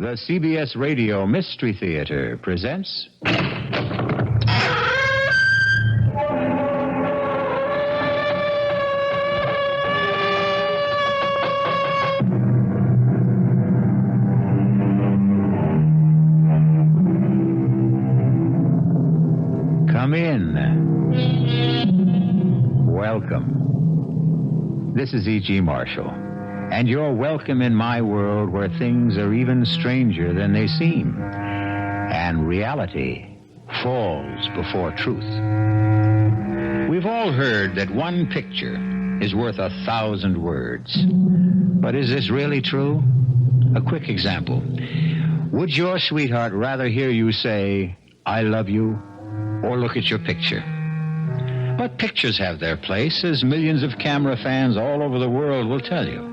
The CBS Radio Mystery Theater presents... Come in. Welcome. This is E.G. Marshall, and you're welcome in my world where things are even stranger than they seem, and reality falls before truth. We've all heard that one picture is worth 1,000 words. But is this really true? A quick example. Would your sweetheart rather hear you say, "I love you," or look at your picture? But pictures have their place, as millions of camera fans all over the world will tell you.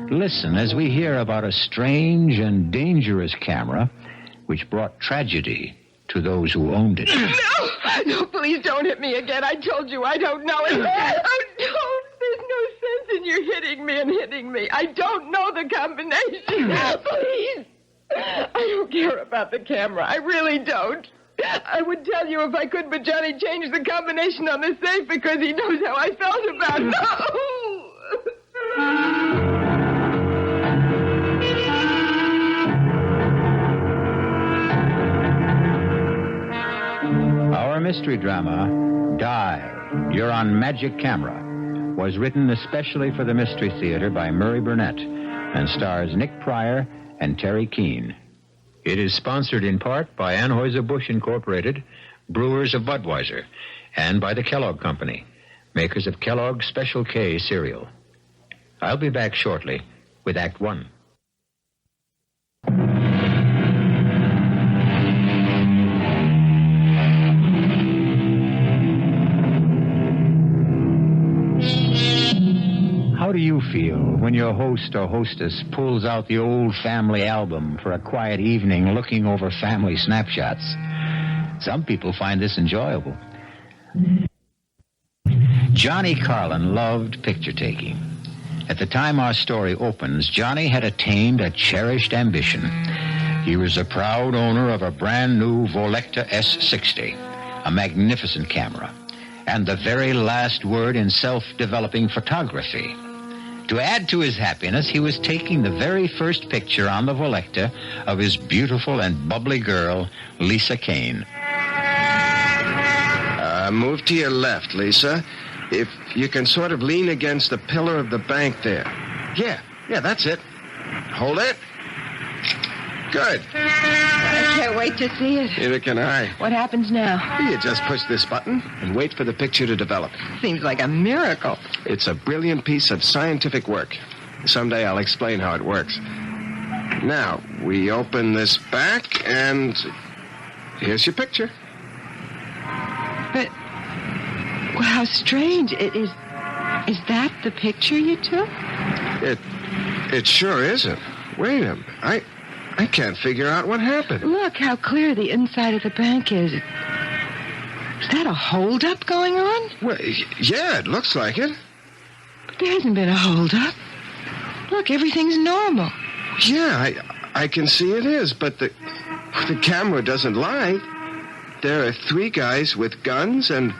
Listen as we hear about a strange and dangerous camera which brought tragedy to those who owned it. No, please don't hit me again. I told you I don't know it. I don't. There's no sense in you hitting me and hitting me. I don't know the combination. Please. I don't care about the camera. I really don't. I would tell you if I could, but Johnny changed the combination on the safe because he knows how I felt about it. No! Our mystery drama, Die, You're on Magic Camera, was written especially for the Mystery Theater by Murray Burnett and stars Nick Pryor and Teri Keane. It is sponsored in part by Anheuser-Busch Incorporated, brewers of Budweiser, and by the Kellogg Company, makers of Kellogg's Special K cereal. I'll be back shortly with Act One. How do you feel when your host or hostess pulls out the old family album for a quiet evening looking over family snapshots? Some people find this enjoyable. Johnny Carlin loved picture taking. At the time our story opens, Johnny had attained a cherished ambition. He was a proud owner of a brand new Volecta S60, a magnificent camera, and the very last word in self-developing photography. To add to his happiness, he was taking the very first picture on the Volecta of his beautiful and bubbly girl, Lisa Keane. Move to your left, Lisa. If you can sort of lean against the pillar of the bank there. Yeah, that's it. Hold it. Good. I can't wait to see it. Neither can I. What happens now? You just push this button and wait for the picture to develop. Seems like a miracle. It's a brilliant piece of scientific work. Someday I'll explain how it works. Now, we open this back, and here's your picture. But, well, how strange. Is that the picture you took? It sure isn't. Wait a minute. I can't figure out what happened. Look how clear the inside of the bank is. Is that a holdup going on? Well, yeah, it looks like it. But there hasn't been a holdup. Look, everything's normal. Yeah, I can see it is, but the camera doesn't lie. There are 3 guys with guns and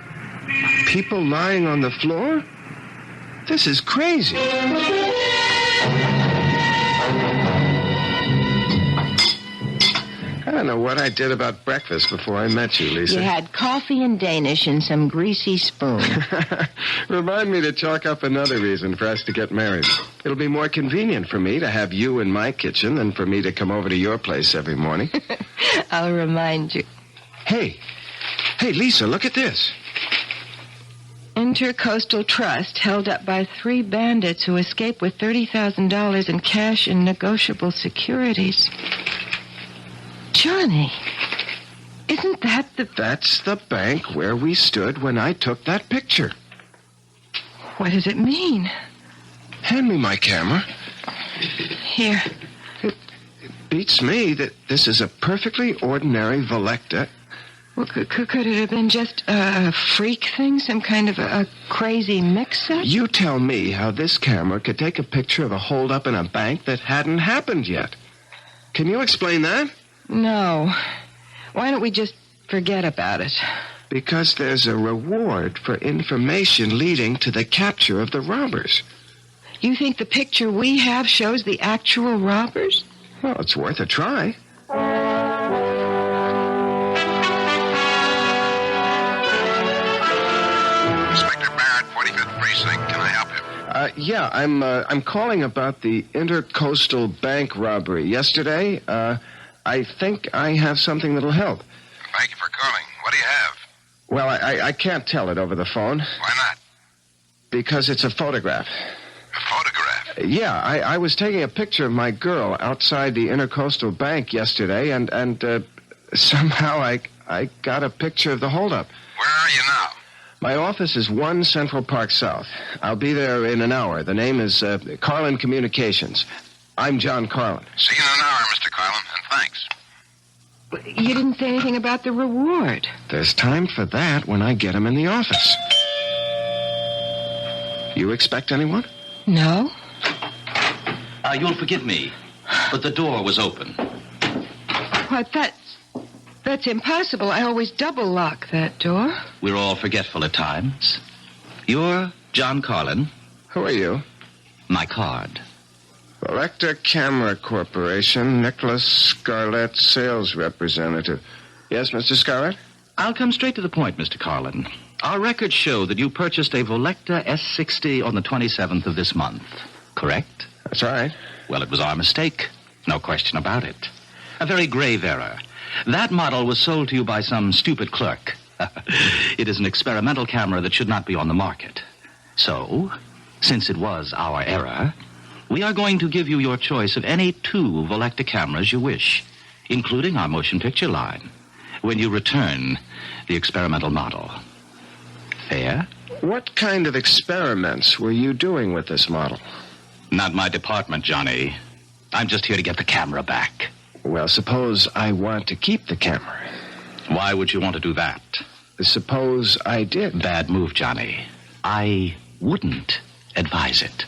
people lying on the floor. This is crazy. I don't know what I did about breakfast before I met you, Lisa. You had coffee and Danish and some greasy spoon. Remind me to chalk up another reason for us to get married. It'll be more convenient for me to have you in my kitchen than for me to come over to your place every morning. I'll remind you. Hey, Lisa, look at this. Intercoastal Trust held up by 3 bandits who escaped with $30,000 in cash and negotiable securities. Johnny, isn't that the... That's the bank where we stood when I took that picture. What does it mean? Hand me my camera. Here. It beats me that this is a perfectly ordinary Volecta. Well, could it have been just a freak thing? Some kind of a crazy mix-up? You tell me how this camera could take a picture of a holdup in a bank that hadn't happened yet. Can you explain that? No. Why don't we just forget about it? Because there's a reward for information leading to the capture of the robbers. You think the picture we have shows the actual robbers? Well, it's worth a try. Inspector Barrett, 45th Precinct. Can I help you? Yeah, I'm calling about the Intercoastal Bank robbery yesterday. I think I have something that'll help. Thank you for calling. What do you have? Well, I can't tell it over the phone. Why not? Because it's a photograph. A photograph? Yeah, I was taking a picture of my girl outside the Intercoastal Bank yesterday, and somehow I got a picture of the holdup. Where are you now? My office is 1 Central Park South. I'll be there in an hour. The name is Carlin Communications. I'm John Carlin. See you in an hour, Mr. Carlin, and thanks. You didn't say anything about the reward. There's time for that when I get him in the office. You expect anyone? No. You'll forgive me, but the door was open. What, that's impossible. I always double lock that door. We're all forgetful at times. You're John Carlin. Who are you? My card. Electa Camera Corporation, Nicholas Scarlett, sales representative. Yes, Mr. Scarlett? I'll come straight to the point, Mr. Carlin. Our records show that you purchased a Volecta S60 on the 27th of this month, correct? That's right. Well, it was our mistake. No question about it. A very grave error. That model was sold to you by some stupid clerk. It is an experimental camera that should not be on the market. So, since it was our error, we are going to give you your choice of any 2 Volecta cameras you wish, including our motion picture line, when you return the experimental model. Fair? What kind of experiments were you doing with this model? Not my department, Johnny. I'm just here to get the camera back. Well, suppose I want to keep the camera. Why would you want to do that? Suppose I did. Bad move, Johnny. I wouldn't advise it.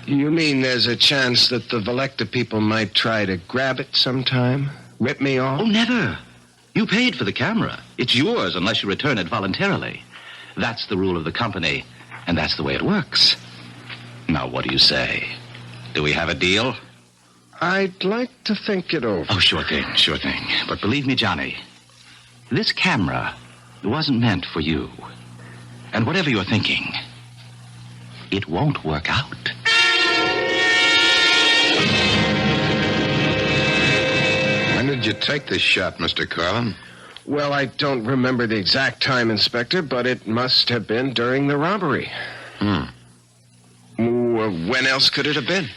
You mean there's a chance that the Volecta people might try to grab it sometime? Rip me off? Oh, never. You paid for the camera. It's yours unless you return it voluntarily. That's the rule of the company, and that's the way it works. Now, what do you say? Do we have a deal? I'd like to think it over. Oh, sure thing. But believe me, Johnny, this camera wasn't meant for you. And whatever you're thinking, it won't work out. When did you take this shot, Mr. Carlin? Well, I don't remember the exact time, Inspector, but it must have been during the robbery. When else could it have been?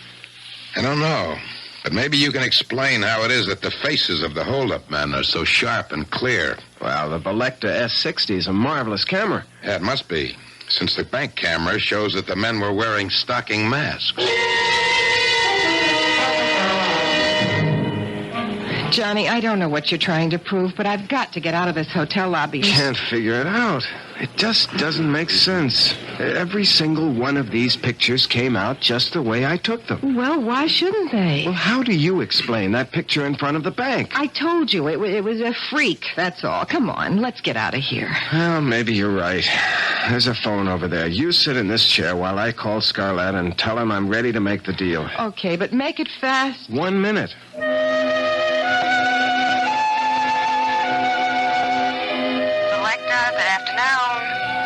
I don't know. But maybe you can explain how it is that the faces of the hold-up men are so sharp and clear. Well, the Volecta S60 is a marvelous camera. Yeah, it must be, since the bank camera shows that the men were wearing stocking masks. Johnny, I don't know what you're trying to prove, but I've got to get out of this hotel lobby. Can't figure it out. It just doesn't make sense. Every single one of these pictures came out just the way I took them. Well, why shouldn't they? Well, how do you explain that picture in front of the bank? I told you, it was a freak, that's all. Come on, let's get out of here. Well, maybe you're right. There's a phone over there. You sit in this chair while I call Scarlett and tell him I'm ready to make the deal. Okay, but make it fast. 1 minute.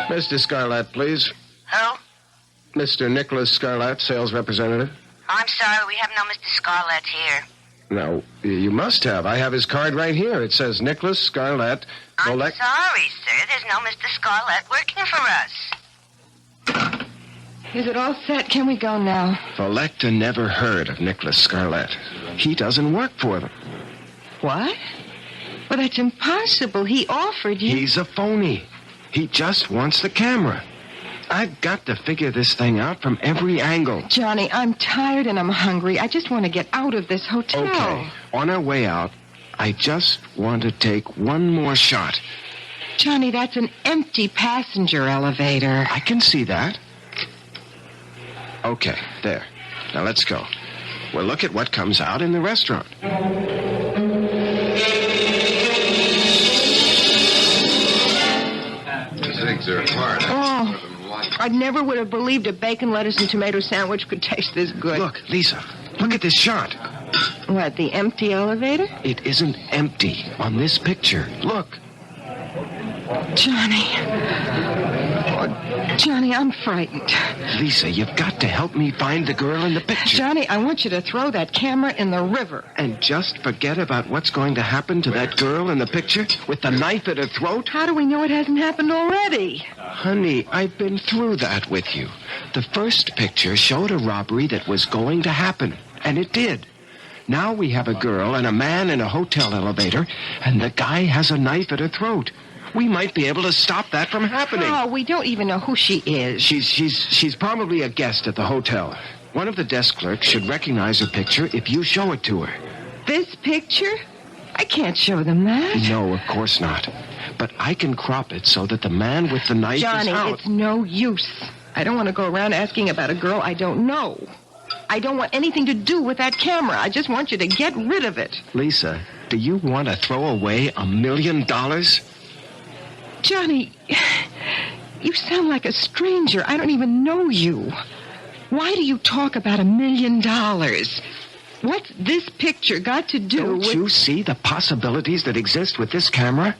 Mr. Scarlett, please. Who? Mr. Nicholas Scarlett, sales representative. I'm sorry, we have no Mr. Scarlett here. No, you must have. I have his card right here. It says Nicholas Scarlett. I'm sorry, sir. There's no Mr. Scarlett working for us. Is it all set? Can we go now? Volecta never heard of Nicholas Scarlett. He doesn't work for them. What? Well, that's impossible. He offered you... He's a phony. He just wants the camera. I've got to figure this thing out from every angle. Johnny, I'm tired and I'm hungry. I just want to get out of this hotel. Okay. On our way out, I just want to take one more shot. Johnny, that's an empty passenger elevator. I can see that. Okay, there. Now let's go. Well, look at what comes out in the restaurant. His eggs are hard. Oh, I never would have believed a bacon, lettuce, and tomato sandwich could taste this good. Look, Lisa, look at this shot. What, the empty elevator? It isn't empty on this picture. Look. Johnny. Oh, Johnny, I'm frightened. Lisa, you've got to help me find the girl in the picture. Johnny, I want you to throw that camera in the river. And just forget about what's going to happen to that girl in the picture with the knife at her throat? How do we know it hasn't happened already? Honey, I've been through that with you. The first picture showed a robbery that was going to happen, and it did. Now we have a girl and a man in a hotel elevator, and the guy has a knife at her throat. We might be able to stop that from happening. Oh, we don't even know who she is. She's probably a guest at the hotel. One of the desk clerks should recognize her picture if you show it to her. This picture? I can't show them that. No, of course not. But I can crop it so that the man with the knife Johnny, is out. it's no use. I don't want to go around asking about a girl I don't know. I don't want anything to do with that camera. I just want you to get rid of it. Lisa, do you want to throw away $1 million? Johnny, you sound like a stranger. I don't even know you. Why do you talk about $1 million? What's this picture got to do with... Don't you see the possibilities that exist with this camera?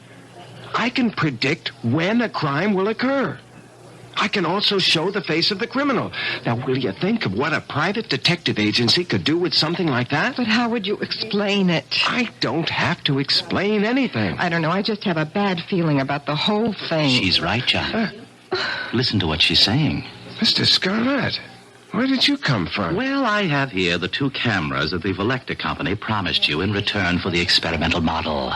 I can predict when a crime will occur. I can also show the face of the criminal. Now, will you think of what a private detective agency could do with something like that? But how would you explain it? I don't have to explain anything. I don't know. I just have a bad feeling about the whole thing. She's right, John. Listen to what she's saying. Mr. Scarlett, where did you come from? Well, I have here the 2 cameras that the Velecta Company promised you in return for the experimental model.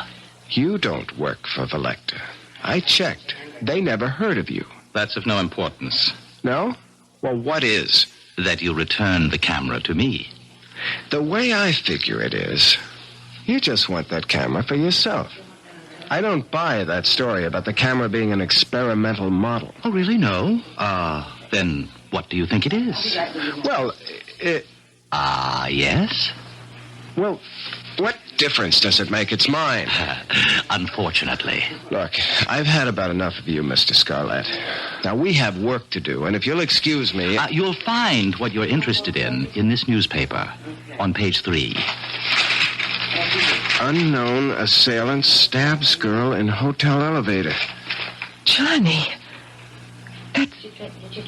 You don't work for Velecta. I checked. They never heard of you. That's of no importance. No? Well, what is? That you return the camera to me. The way I figure it is, you just want that camera for yourself. I don't buy that story about the camera being an experimental model. Oh, really? No? Then what do you think it is? Well, Yes? Well, what difference does it make? It's mine. Unfortunately. Look, I've had about enough of you, Mr. Scarlett. Now, we have work to do, and if you'll excuse me... You'll find what you're interested in this newspaper on page 3. Unknown assailant stabs girl in hotel elevator. Johnny,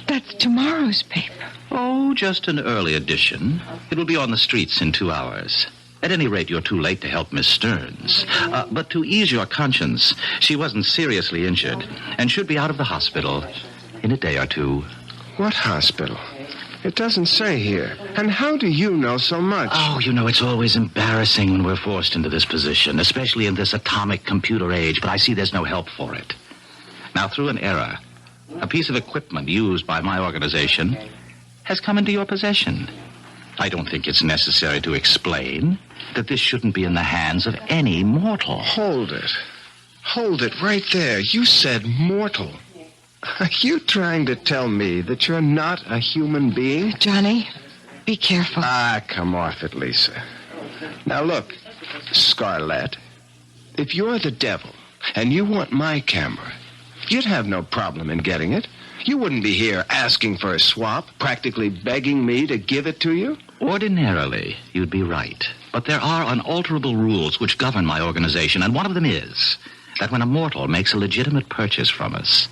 that's tomorrow's paper. Oh, just an early edition. It'll be on the streets in 2 hours. At any rate, you're too late to help Miss Stearns. But to ease your conscience, she wasn't seriously injured and should be out of the hospital in a day or 2. What hospital? It doesn't say here. And how do you know so much? Oh, you know, it's always embarrassing when we're forced into this position, especially in this atomic computer age, but I see there's no help for it. Now, through an error, a piece of equipment used by my organization has come into your possession. I don't think it's necessary to explain that this shouldn't be in the hands of any mortal. Hold it. Hold it right there. You said mortal. Are you trying to tell me that you're not a human being? Johnny, be careful. Come off it, Lisa. Now, look, Scarlett, if you're the devil and you want my camera, you'd have no problem in getting it. You wouldn't be here asking for a swap, practically begging me to give it to you. Ordinarily, you'd be right. But there are unalterable rules which govern my organization, and one of them is that when a mortal makes a legitimate purchase from us,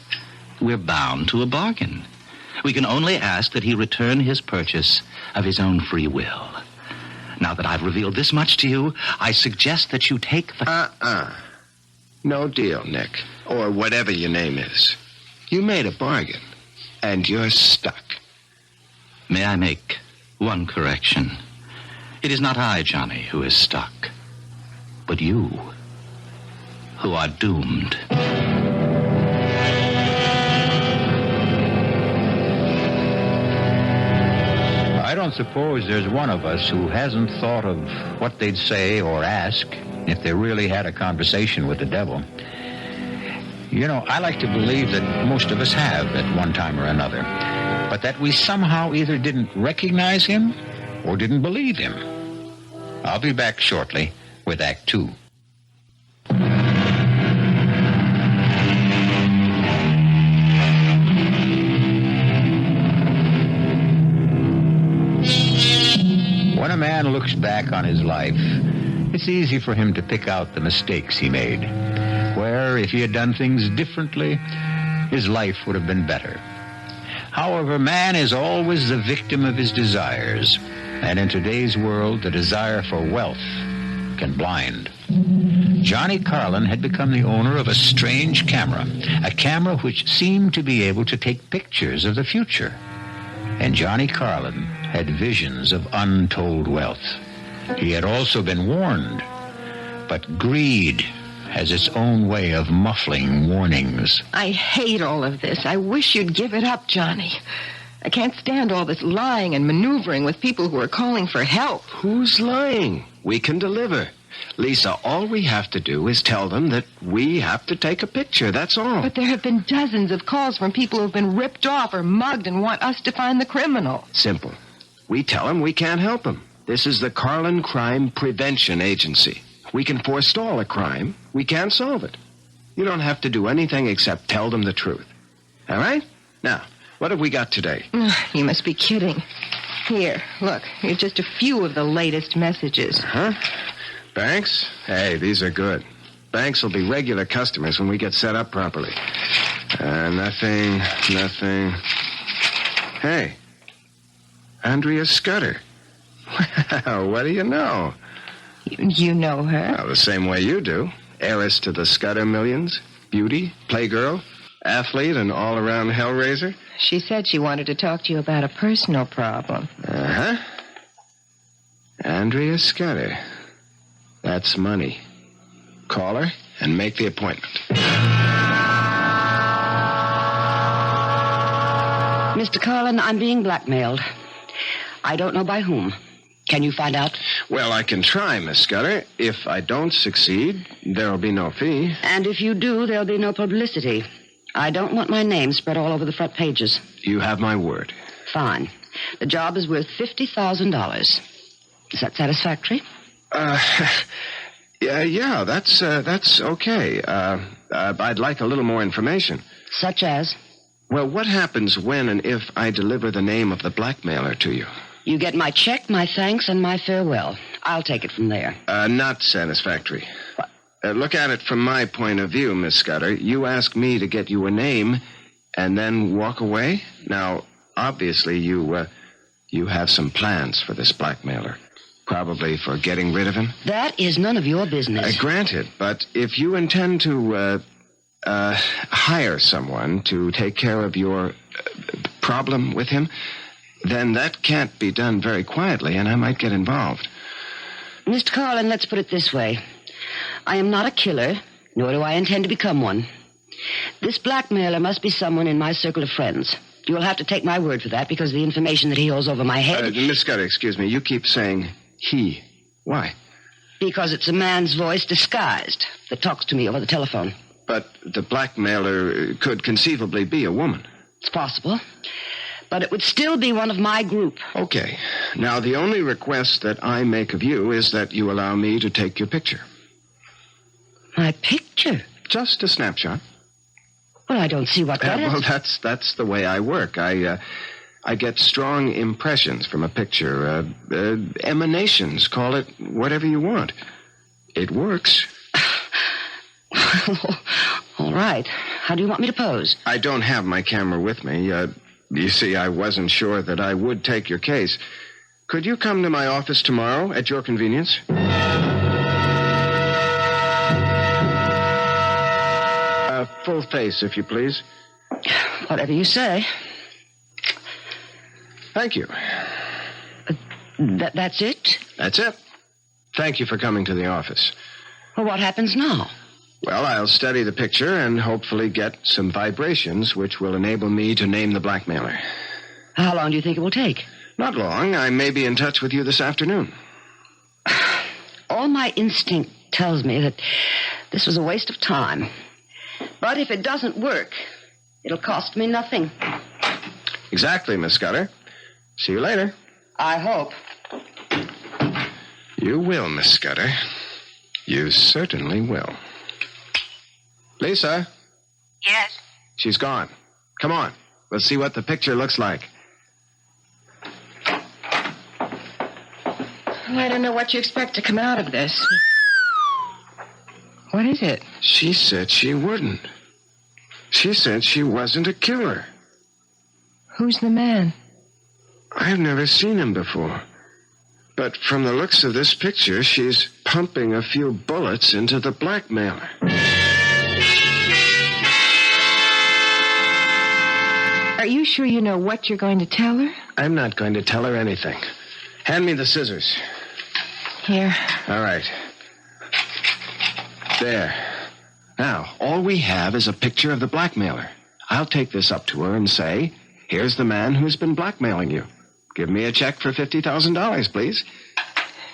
we're bound to a bargain. We can only ask that he return his purchase of his own free will. Now that I've revealed this much to you, I suggest that you take the... No deal, Nick. Or whatever your name is. You made a bargain, and you're stuck. May I make one correction? It is not I, Johnny, who is stuck, but you, who are doomed. I don't suppose there's one of us who hasn't thought of what they'd say or ask if they really had a conversation with the devil. You know, I like to believe that most of us have at one time or another, but that we somehow either didn't recognize him or didn't believe him. I'll be back shortly with Act Two. When a man looks back on his life, it's easy for him to pick out the mistakes he made, where if he had done things differently, his life would have been better. However, man is always the victim of his desires, and in today's world, the desire for wealth can blind. Johnny Carlin had become the owner of a strange camera, a camera which seemed to be able to take pictures of the future. And Johnny Carlin had visions of untold wealth. He had also been warned, but greed has its own way of muffling warnings. I hate all of this. I wish you'd give it up, Johnny. I can't stand all this lying and maneuvering with people who are calling for help. Who's lying? We can deliver. Lisa, all we have to do is tell them that we have to take a picture, that's all. But there have been dozens of calls from people who've been ripped off or mugged and want us to find the criminal. Simple. We tell them we can't help them. This is the Carlin Crime Prevention Agency. We can forestall a crime. We can't solve it. You don't have to do anything except tell them the truth. All right? Now, what have we got today? You must be kidding. Here, look. Here's just a few of the latest messages. Huh? Banks? Hey, these are good. Banks will be regular customers when we get set up properly. Nothing. Hey, Andrea Scudder. Well, what do you know? You know her? Well, the same way you do. Heiress to the Scudder millions, beauty, playgirl, athlete, and all-around hellraiser. She said she wanted to talk to you about a personal problem. Uh-huh. Andrea Scudder. That's money. Call her and make the appointment. Mr. Carlin, I'm being blackmailed. I don't know by whom. Can you find out? Well, I can try, Miss Scudder. If I don't succeed, there'll be no fee. And if you do, there'll be no publicity. I don't want my name spread all over the front pages. You have my word. Fine. The job is worth $50,000. Is that satisfactory? Yeah, that's okay. I'd like a little more information. Such as? Well, what happens when and if I deliver the name of the blackmailer to you? You get my check, my thanks, and my farewell. I'll take it from there. Not satisfactory. What? Look at it from my point of view, Miss Scudder. You ask me to get you a name and then walk away? Now, obviously, you have some plans for this blackmailer. Probably for getting rid of him. That is none of your business. Granted, but if you intend to hire someone to take care of your problem with him, then that can't be done very quietly, and I might get involved. Mr. Carlin, let's put it this way. I am not a killer, nor do I intend to become one. This blackmailer must be someone in my circle of friends. You'll have to take my word for that because of the information that he holds over my head. Miss Scudder, excuse me. You keep saying he. Why? Because it's a man's voice disguised that talks to me over the telephone. But the blackmailer could conceivably be a woman. It's possible. But it would still be one of my group. Okay. Now, the only request that I make of you is that you allow me to take your picture. My picture? Just a snapshot. Well, I don't see what that is. Well, that's the way I work. I get strong impressions from a picture. Emanations. Call it whatever you want. It works. All right. How do you want me to pose? I don't have my camera with me. You see, I wasn't sure that I would take your case. Could you come to my office tomorrow at your convenience? Full face, if you please. Whatever you say. Thank you. That's it? That's it. Thank you for coming to the office. Well, what happens now? Well, I'll study the picture and hopefully get some vibrations which will enable me to name the blackmailer. How long do you think it will take? Not long. I may be in touch with you this afternoon. All my instinct tells me that this was a waste of time. But if it doesn't work, it'll cost me nothing. Exactly, Miss Scudder. See you later. I hope. You will, Miss Scudder. You certainly will. Lisa? Yes? She's gone. Come on. We'll see what the picture looks like. I don't know what you expect to come out of this. What is it? She said she wouldn't. She said she wasn't a killer. Who's the man? I've never seen him before. But from the looks of this picture, she's pumping a few bullets into the blackmailer. Are you sure you know what you're going to tell her? I'm not going to tell her anything. Hand me the scissors. Here. All right. There. Now, all we have is a picture of the blackmailer. I'll take this up to her and say, here's the man who's been blackmailing you. Give me a check for $50,000, please.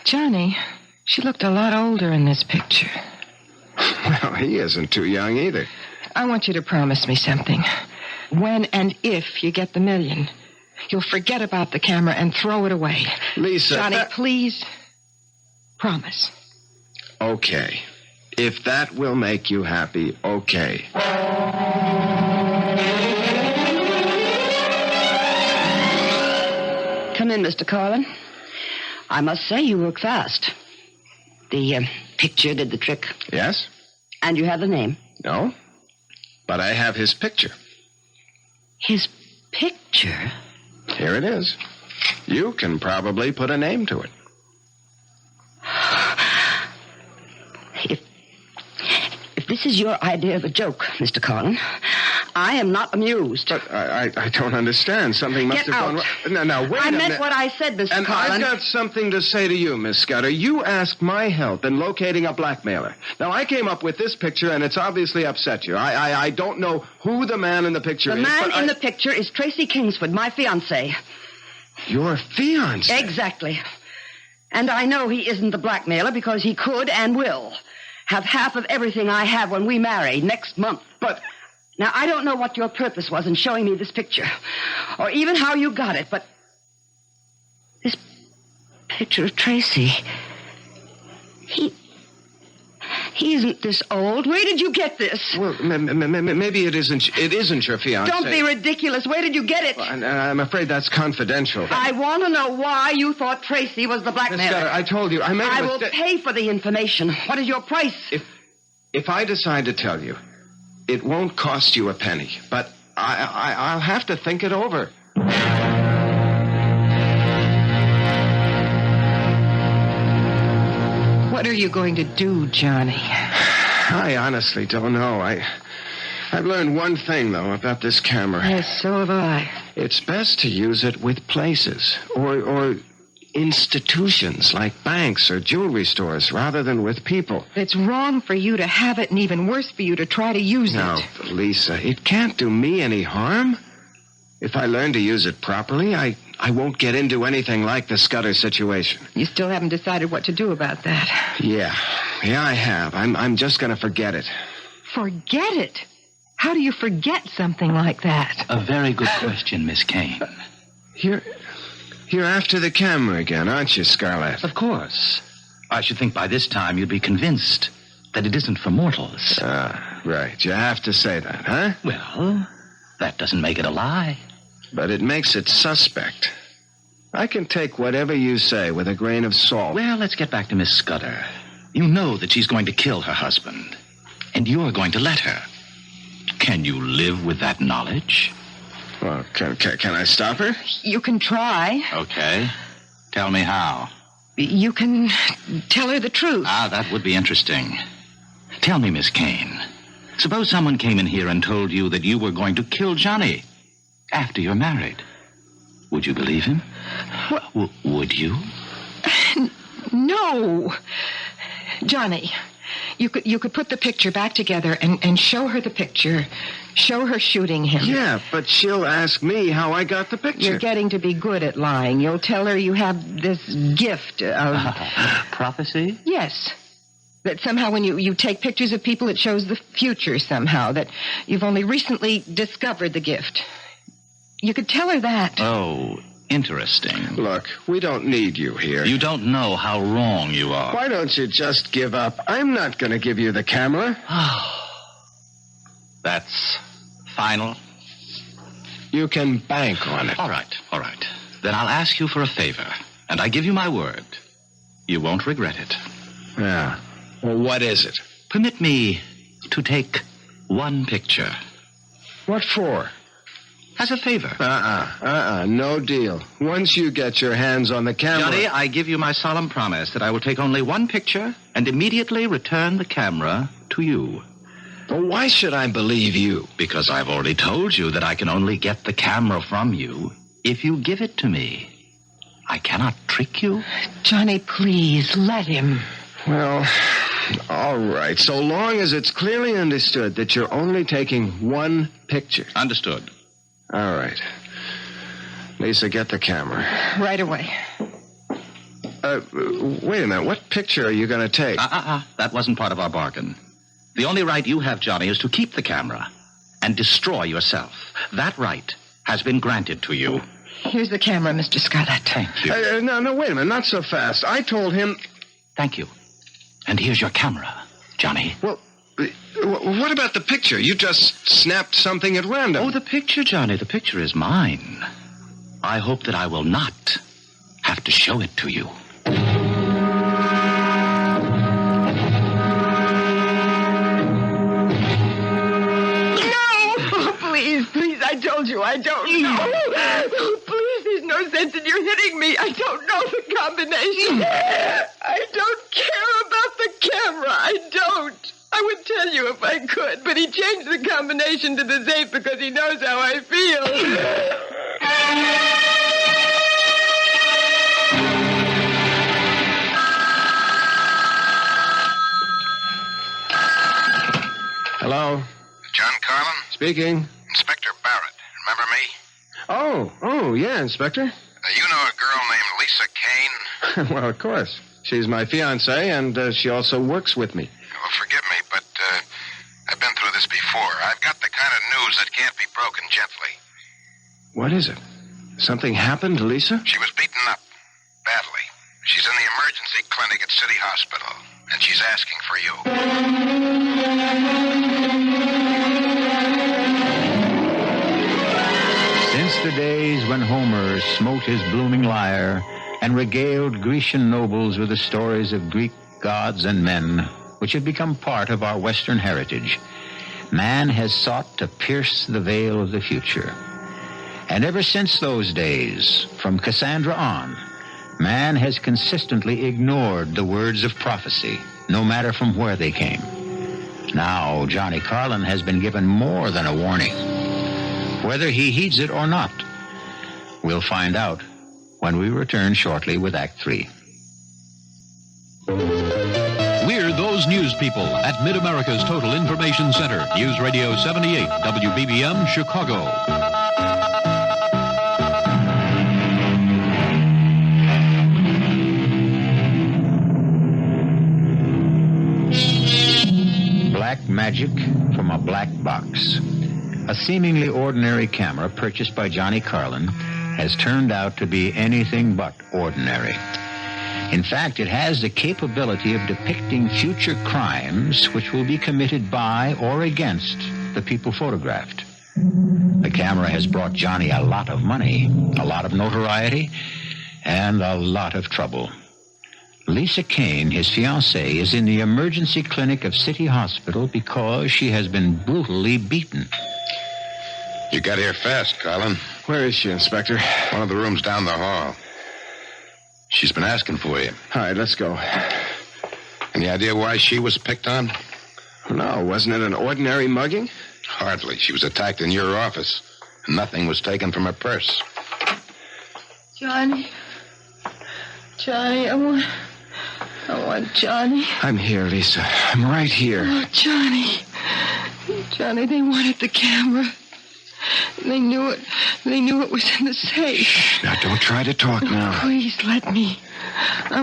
Johnny, she looked a lot older in this picture. Well, he isn't too young either. I want you to promise me something. When and if you get the $1 million, you'll forget about the camera and throw it away. Lisa... Johnny, please. Promise. Okay. If that will make you happy, okay. Come in, Mr. Carlin. I must say you work fast. The picture did the trick. Yes? And you have the name. No. But I have his picture. His picture? Here it is. You can probably put a name to it. If this is your idea of a joke, Mr. Carlin, I am not amused. But I don't understand. Something must Get have gone out. wrong. Now, wait a minute. I meant what I said, Mr. And Carlin. I've got something to say to you, Miss Scudder. You asked my help in locating a blackmailer. Now, I came up with this picture, and it's obviously upset you. I don't know who the man in the picture The is. man in the picture is Tracy Kingsford, my fiancé. Your fiancé? Exactly. And I know he isn't the blackmailer because he could and will have half of everything I have when we marry next month. But... Now, I don't know what your purpose was in showing me this picture, or even how you got it, but this picture of Tracy, he isn't this old. Where did you get this? Well, maybe it isn't your fiancé. Don't be ridiculous. Where did you get it? Well, I'm afraid that's confidential. I want to know why you thought Tracy was the blackmailer. Miss Scudder, I told you, I made a I will mistake. pay for the information. What is your price? If I decide to tell you, it won't cost you a penny, but I'll have to think it over. What are you going to do, Johnny? I honestly don't know. I've learned one thing, though, about this camera. Yes, so have I. It's best to use it with places or institutions like banks or jewelry stores rather than with people. It's wrong for you to have it and even worse for you to try to use Now, it. Lisa, it can't do me any harm. If I learn to use it properly, I won't get into anything like the Scudder situation. You still haven't decided what to do about that. Yeah, I have. I'm just going to forget it. Forget it? How do you forget something like that? A very good question, Miss Keane. You're after the camera again, aren't you, Scarlett? Of course. I should think by this time you'd be convinced that it isn't for mortals. Right. You have to say that, huh? Well, that doesn't make it a lie. But it makes it suspect. I can take whatever you say with a grain of salt. Well, let's get back to Miss Scudder. You know that she's going to kill her husband, and you're going to let her. Can you live with that knowledge? Well, can I stop her? You can try. Okay. Tell me how. You can tell her the truth. That would be interesting. Tell me, Miss Keane. Suppose someone came in here and told you that you were going to kill Johnny after you're married. Would you believe him? Would you? No. Johnny, you could put the picture back together and show her the picture. Show her shooting him. Yeah, but she'll ask me how I got the picture. You're getting to be good at lying. You'll tell her you have this gift of... Prophecy? Yes. That somehow when you take pictures of people, it shows the future somehow. That you've only recently discovered the gift. You could tell her that. Oh, interesting. Look, we don't need you here. You don't know how wrong you are. Why don't you just give up? I'm not going to give you the camera. That's final? You can bank on it. All right. Then I'll ask you for a favor, and I give you my word. You won't regret it. Yeah. Well, what is it? Permit me to take one picture. What for? As a favor. No deal. Once you get your hands on the camera... Johnny, I give you my solemn promise that I will take only one picture and immediately return the camera to you. Well, why should I believe you? Because I've already told you that I can only get the camera from you if you give it to me. I cannot trick you. Johnny, please, let him. Well, all right. So long as it's clearly understood that you're only taking one picture. Understood. All right. Lisa, get the camera. Right away. Wait a minute. What picture are you going to take? That wasn't part of our bargain. The only right you have, Johnny, is to keep the camera and destroy yourself. That right has been granted to you. Here's the camera, Mr. Scarlett. Thank you. No, wait a minute. Not so fast. I told him... Thank you. And here's your camera, Johnny. Well, what about the picture? You just snapped something at random. Oh, the picture, Johnny. The picture is mine. I hope that I will not have to show it to you. Please, I told you I don't know. Oh, please, there's no sense in you hitting me. I don't know the combination. I don't care about the camera. I don't. I would tell you if I could, but he changed the combination to the safe because he knows how I feel. Hello? John Carlin? Speaking. Inspector Barrett. Remember me? Oh, yeah, Inspector. You know a girl named Lisa Keane? Well, of course. She's my fiancée, and she also works with me. Well, forgive me, but I've been through this before. I've got the kind of news that can't be broken gently. What is it? Something happened to Lisa? She was beaten up. Badly. She's in the emergency clinic at City Hospital, and she's asking for you. Since the days when Homer smote his blooming lyre and regaled Grecian nobles with the stories of Greek gods and men, which have become part of our Western heritage, man has sought to pierce the veil of the future. And ever since those days, from Cassandra on, man has consistently ignored the words of prophecy, no matter from where they came. Now, Johnny Carlin has been given more than a warning. Whether he heeds it or not, we'll find out when we return shortly with Act 3. We're those news people at Mid-America's Total Information Center. News Radio 78, WBBM, Chicago. Black magic from a black box. A seemingly ordinary camera purchased by Johnny Carlin has turned out to be anything but ordinary. In fact, it has the capability of depicting future crimes which will be committed by or against the people photographed. The camera has brought Johnny a lot of money, a lot of notoriety, and a lot of trouble. Lisa Keane, his fiancée, is in the emergency clinic of City Hospital because she has been brutally beaten. You got here fast, Carlin. Where is she, Inspector? One of the rooms down the hall. She's been asking for you. All right, let's go. Any idea why she was picked on? No, wasn't it an ordinary mugging? Hardly. She was attacked in your office. And nothing was taken from her purse. Johnny, I want Johnny. I'm here, Lisa. I'm right here. Oh, Johnny, they wanted the camera. They knew it was in the safe. Shh, now don't try to talk now. Please, let me. I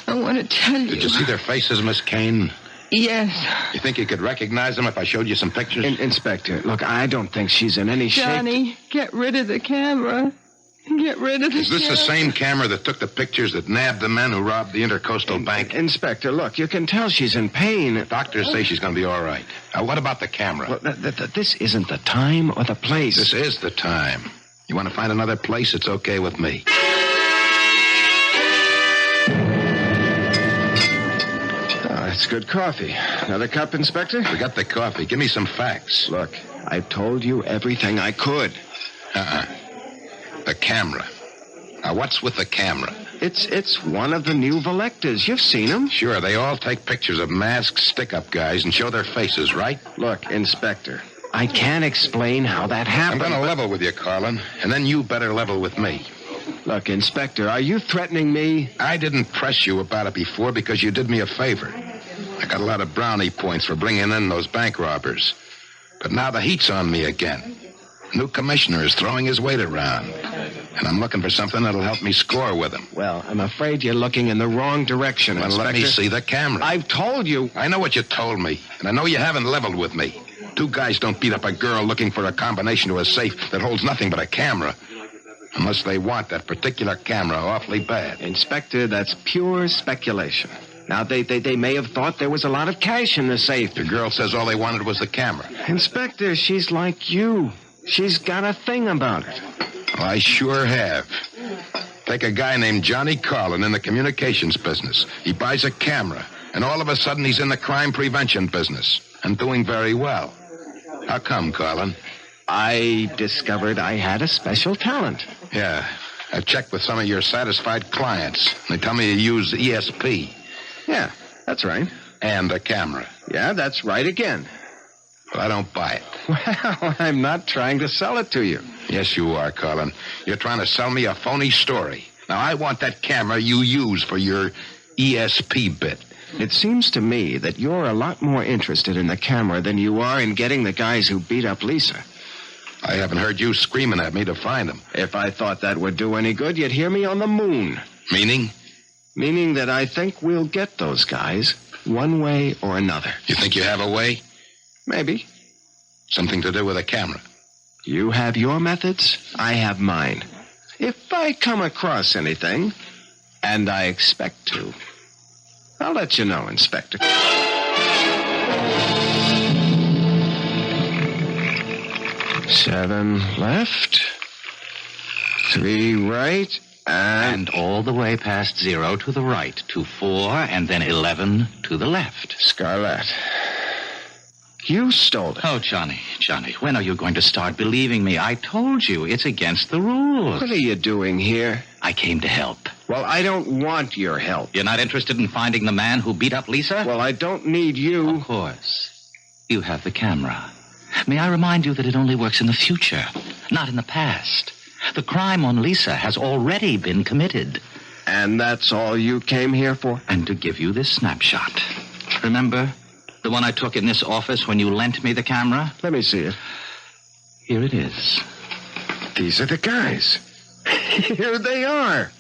want to tell you. Did you see their faces, Miss Keane? Yes. You think you could recognize them if I showed you some pictures? Inspector, look, I don't think she's in any shape. Johnny, get rid of the camera. Get rid of the Is this camera. the same camera that took the pictures that nabbed the men who robbed the Intercoastal Bank? Inspector, look, you can tell she's in pain. Doctors say she's going to be all right. Now, what about the camera? Well, this isn't the time or the place. This is the time. You want to find another place? It's okay with me. It's good coffee. Another cup, Inspector? We got the coffee. Give me some facts. Look, I've told you everything I could. The camera. Now, what's with the camera? It's one of the new Volectas. You've seen them. Sure, they all take pictures of masked stick-up guys and show their faces, right? Look, Inspector, I can't explain how that happened. I'm going to level with you, Carlin, and then you better level with me. Look, Inspector, are you threatening me? I didn't press you about it before because you did me a favor. I got a lot of brownie points for bringing in those bank robbers. But now the heat's on me again. New commissioner is throwing his weight around. And I'm looking for something that'll help me score with him. Well, I'm afraid you're looking in the wrong direction, Well, Inspector. let me see the camera. I've told you. I know what you told me, and I know you haven't leveled with me. Two guys don't beat up a girl looking for a combination to a safe that holds nothing but a camera. Unless they want that particular camera awfully bad. Inspector, that's pure speculation. Now, they may have thought there was a lot of cash in the safe. The girl says all they wanted was the camera. Inspector, she's like you. She's got a thing about it. Well, I sure have. Take a guy named Johnny Carlin in the communications business. He buys a camera, and all of a sudden he's in the crime prevention business, and doing very well. How come, Carlin? I discovered I had a special talent. Yeah, I checked with some of your satisfied clients. They tell me you use ESP. Yeah, that's right. And a camera. Yeah, that's right again. Well, I don't buy it. Well, I'm not trying to sell it to you. Yes, you are, Carlin. You're trying to sell me a phony story. Now, I want that camera you use for your ESP bit. It seems to me that you're a lot more interested in the camera than you are in getting the guys who beat up Lisa. I haven't heard you screaming at me to find them. If I thought that would do any good, you'd hear me on the moon. Meaning? Meaning that I think we'll get those guys one way or another. You think you have a way? Maybe. Something to do with a camera. You have your methods, I have mine. If I come across anything, and I expect to, I'll let you know, Inspector. 7 left, 3 right, And all the way past 0 to the right, to 4, and then 11 to the left. Scarlett, you stole it. Oh, Johnny, when are you going to start believing me? I told you, it's against the rules. What are you doing here? I came to help. Well, I don't want your help. You're not interested in finding the man who beat up Lisa? Well, I don't need you. Of course. You have the camera. May I remind you that it only works in the future, not in the past. The crime on Lisa has already been committed. And that's all you came here for? And to give you this snapshot. Remember the one I took in this office when you lent me the camera? Let me see it. Here it is. These are the guys. Here they are.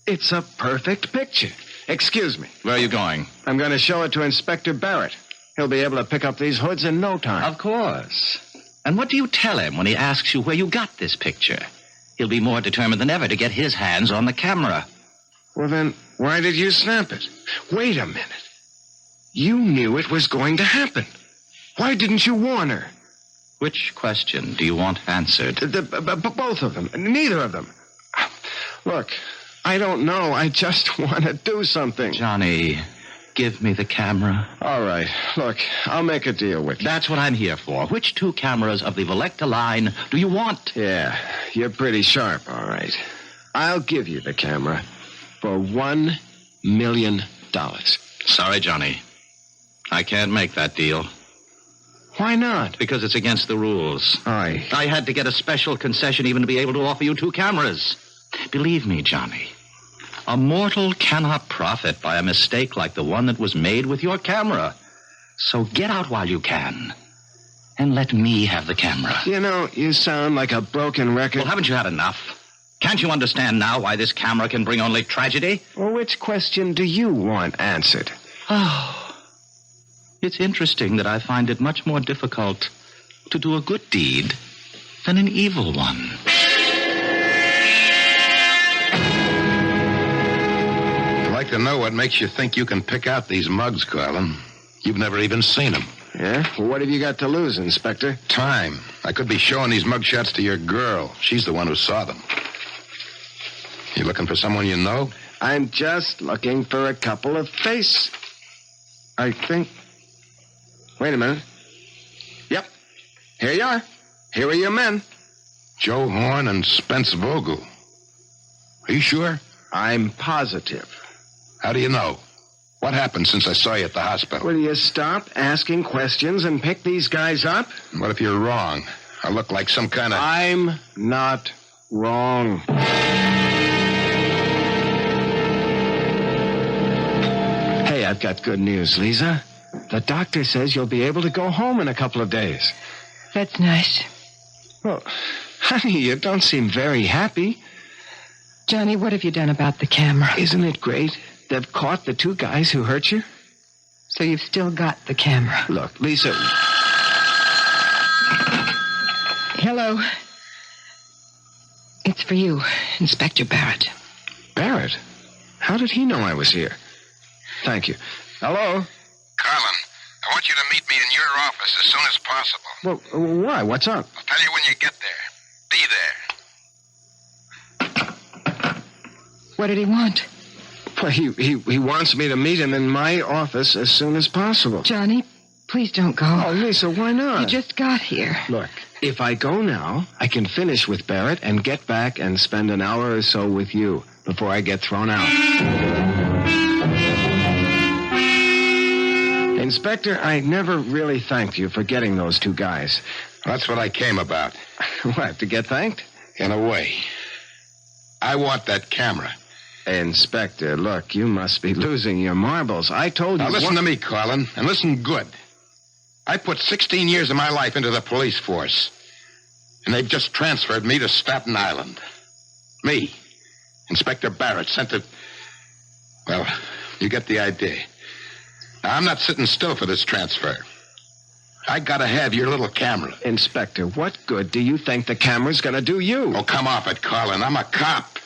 It's a perfect picture. Excuse me. Where are you going? I'm going to show it to Inspector Barrett. He'll be able to pick up these hoods in no time. Of course. And what do you tell him when he asks you where you got this picture? He'll be more determined than ever to get his hands on the camera. Well, then, why did you snap it? Wait a minute. You knew it was going to happen. Why didn't you warn her? Which question do you want answered? Both of them. Neither of them. Look, I don't know. I just want to do something. Johnny, give me the camera. All right. Look, I'll make a deal with you. That's what I'm here for. Which 2 cameras of the Volecta line do you want? Yeah, you're pretty sharp, all right. I'll give you the camera for $1 million. Sorry, Johnny. I can't make that deal. Why not? Because it's against the rules. I had to get a special concession even to be able to offer you 2 cameras. Believe me, Johnny, a mortal cannot profit by a mistake like the one that was made with your camera. So get out while you can. And let me have the camera. You know, you sound like a broken record. Well, haven't you had enough? Can't you understand now why this camera can bring only tragedy? Well, which question do you want answered? Oh, it's interesting that I find it much more difficult to do a good deed than an evil one. to know what makes you think you can pick out these mugs, Carlin. You've never even seen them. Yeah? Well, what have you got to lose, Inspector? Time. I could be showing these mugshots to your girl. She's the one who saw them. You looking for someone you know? I'm just looking for a couple of faces. I think... Wait a minute. Yep. Here you are. Here are your men. Joe Horn and Spence Vogel. Are you sure? I'm positive. How do you know? What happened since I saw you at the hospital? Will you stop asking questions and pick these guys up? What if you're wrong? I look like some kind of... I'm not wrong. Hey, I've got good news, Lisa. The doctor says you'll be able to go home in a couple of days. That's nice. Well, honey, you don't seem very happy. Johnny, what have you done about the camera? Isn't it great? They've caught the two guys who hurt you. So you've still got the camera. Look, Lisa... Hello. It's for you, Inspector Barrett. Barrett? How did he know I was here? Thank you. Hello? Carlin, I want you to meet me in your office as soon as possible. Well, why? What's up? I'll tell you when you get there. Be there. What did he want? Well, he wants me to meet him in my office as soon as possible. Johnny, please don't go. Oh, Lisa, why not? You just got here. Look, if I go now, I can finish with Barrett and get back and spend an hour or so with you before I get thrown out. Inspector, I never really thanked you for getting those two guys. That's what I came about. What, to get thanked? In a way. I want that camera. Inspector, look, you must be losing your marbles. I told you... Now listen to me, Carlin, and listen good. I put 16 years of my life into the police force, and they've just transferred me to Staten Island. Me, Inspector Barrett, sent to... Well, you get the idea. Now, I'm not sitting still for this transfer. I gotta have your little camera. Inspector, what good do you think the camera's gonna do you? Oh, come off it, Carlin. I'm a cop.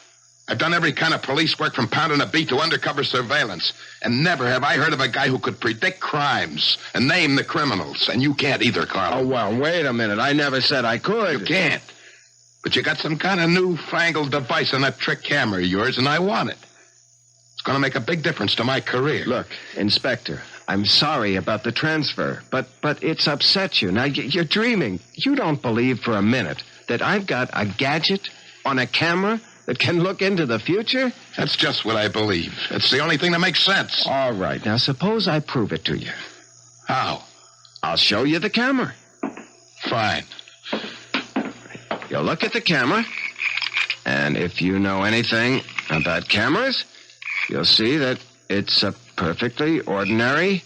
I've done every kind of police work from pounding a beat to undercover surveillance. And never have I heard of a guy who could predict crimes and name the criminals. And you can't either, Carlin. Oh, well, wait a minute. I never said I could. You can't. But you got some kind of newfangled device on that trick camera of yours, and I want it. It's going to make a big difference to my career. Look, Inspector, I'm sorry about the transfer, but it's upset you. Now, you're dreaming. You don't believe for a minute that I've got a gadget on a camera that can look into the future? That's just what I believe. It's the only thing that makes sense. All right. Now, suppose I prove it to you. How? I'll show you the camera. Fine. You'll look at the camera, and if you know anything about cameras, you'll see that it's a perfectly ordinary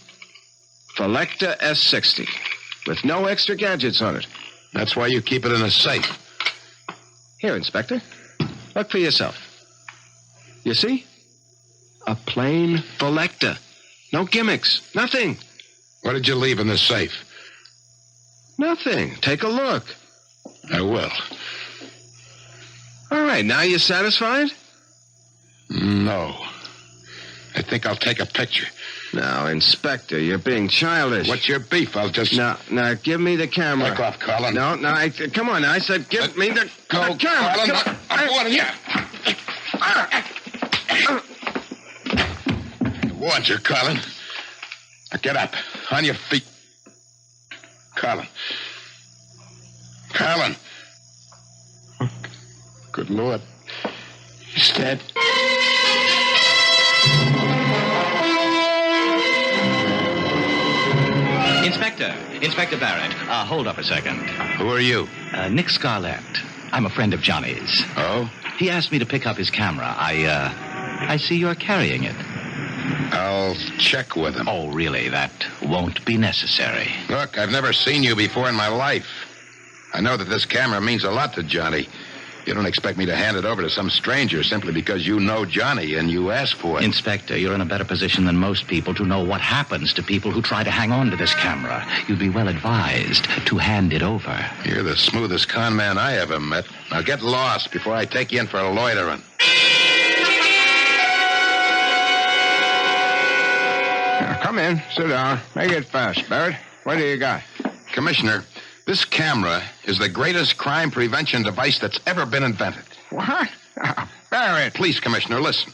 Felecta S60 with no extra gadgets on it. That's why you keep it in a safe. Here, Inspector. Look for yourself. You see? A plain Felecta. No gimmicks. Nothing. What did you leave in the safe? Nothing. Take a look. I will. All right. Now you satisfied? No. I think I'll take a picture. Now, Inspector, you're being childish. What's your beef? I'll just... Now, give me the camera. Back off, Carlin. No, come on. I said give me the camera. Carlin. I'm warning you. I warned you, Carlin. Now get up. On your feet. Carlin. Carlin. Good Lord. He's dead. Inspector Barrett, hold up a second. Who are you? Nick Scarlett. I'm a friend of Johnny's. Oh? He asked me to pick up his camera. I see you're carrying it. I'll check with him. Oh, really? That won't be necessary. Look, I've never seen you before in my life. I know that this camera means a lot to Johnny. You don't expect me to hand it over to some stranger simply because you know Johnny and you ask for it. Inspector, you're in a better position than most people to know what happens to people who try to hang on to this camera. You'd be well advised to hand it over. You're the smoothest con man I ever met. Now get lost before I take you in for loitering. Come in. Sit down. Make it fast, Barrett. What do you got? Commissioner, this camera is the greatest crime prevention device that's ever been invented. What? Oh, Barrett. Please, Commissioner, listen.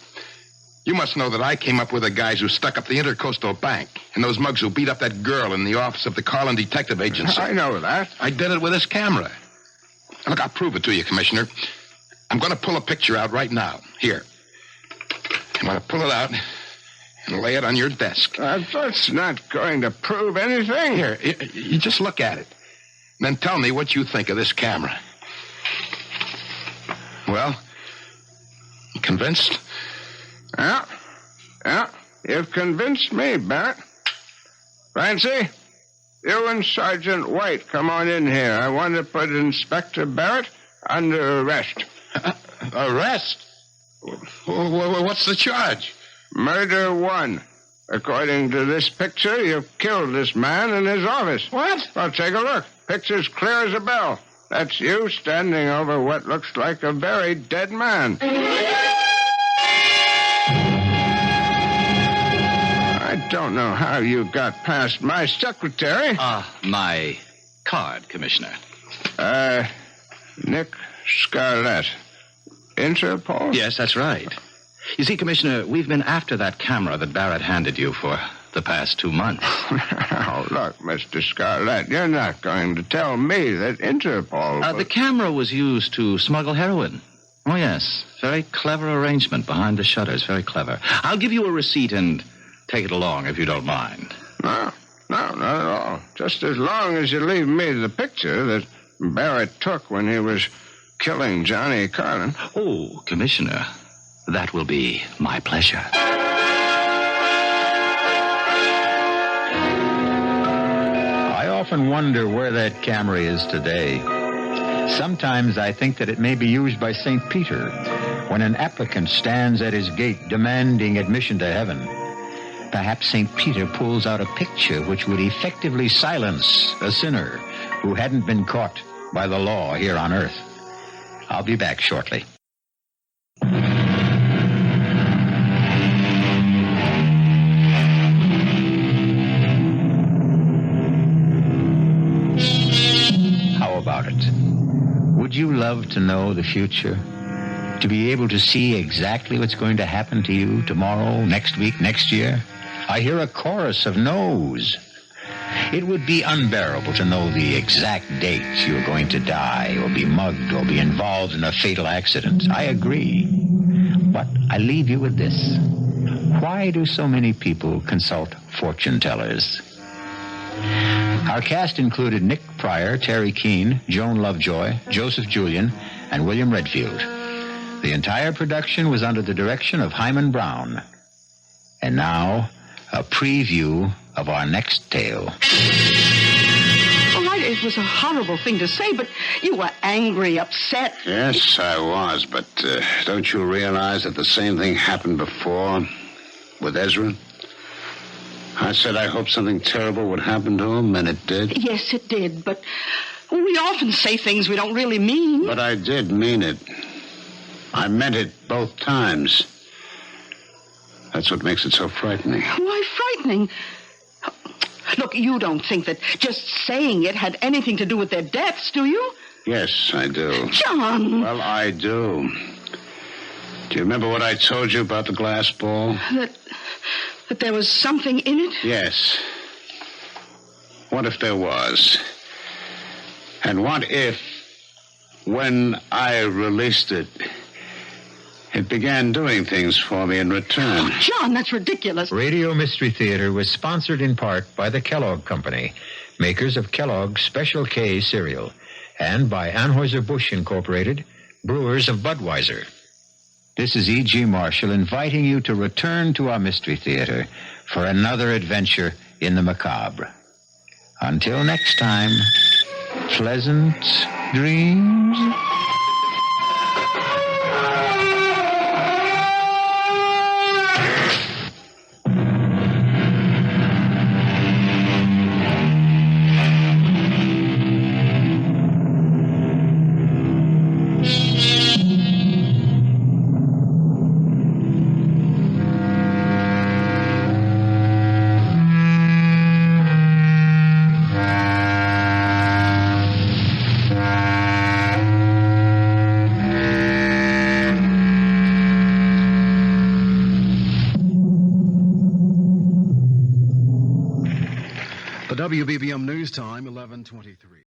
You must know that I came up with the guys who stuck up the Intercoastal Bank and those mugs who beat up that girl in the office of the Carlin Detective Agency. I know that. I did it with this camera. Look, I'll prove it to you, Commissioner. I'm going to pull a picture out right now. Here. I'm going to pull it out and lay it on your desk. That's not going to prove anything. Here, you just look at it. And then tell me what you think of this camera. Well, you convinced? Yeah. You've convinced me, Barrett. Francie, you and Sergeant White, come on in here. I want to put Inspector Barrett under arrest. Arrest? What's the charge? Murder 1. According to this picture, you've killed this man in his office. What? Well, take a look. Picture's clear as a bell. That's you standing over what looks like a very dead man. I don't know how you got past my secretary. My card, Commissioner. Nick Scarlett. Interpol? Yes, that's right. You see, Commissioner, we've been after that camera that Barrett handed you for the past 2 months. Oh, look, Mr. Scarlett, you're not going to tell me that Interpol... The camera was used to smuggle heroin. Oh, yes. Very clever arrangement behind the shutters. Very clever. I'll give you a receipt and take it along if you don't mind. No, not at all. Just as long as you leave me the picture that Barrett took when he was killing Johnny Carlin. Oh, Commissioner, that will be my pleasure. I often wonder where that camera is today. Sometimes I think that it may be used by St. Peter when an applicant stands at his gate demanding admission to heaven. Perhaps St. Peter pulls out a picture which would effectively silence a sinner who hadn't been caught by the law here on earth. I'll be back shortly. How about it? Would you love to know the future? To be able to see exactly what's going to happen to you tomorrow, next week, next year? I hear a chorus of no's. It would be unbearable to know the exact date you're going to die or be mugged or be involved in a fatal accident. I agree. But I leave you with this. Why do so many people consult fortune tellers? Our cast included Nick Pryor, Teri Keane, Joan Lovejoy, Joseph Julian, and William Redfield. The entire production was under the direction of Hyman Brown. And now, a preview of our next tale. All right, it was a horrible thing to say, but you were angry, upset. Yes, I was, but don't you realize that the same thing happened before with Ezra? I said I hoped something terrible would happen to him, and it did. Yes, it did, but we often say things we don't really mean. But I did mean it. I meant it both times. That's what makes it so frightening. Why frightening? Look, you don't think that just saying it had anything to do with their deaths, do you? Yes, I do. John! Well, I do. Do you remember what I told you about the glass ball? That there was something in it? Yes. What if there was? And what if, when I released it, it began doing things for me in return? Oh, John, that's ridiculous. Radio Mystery Theater was sponsored in part by the Kellogg Company, makers of Kellogg's Special K cereal, and by Anheuser-Busch Incorporated, brewers of Budweiser. This is E.G. Marshall inviting you to return to our Mystery Theater for another adventure in the macabre. Until next time, pleasant dreams. WBBM News Time, 11:23.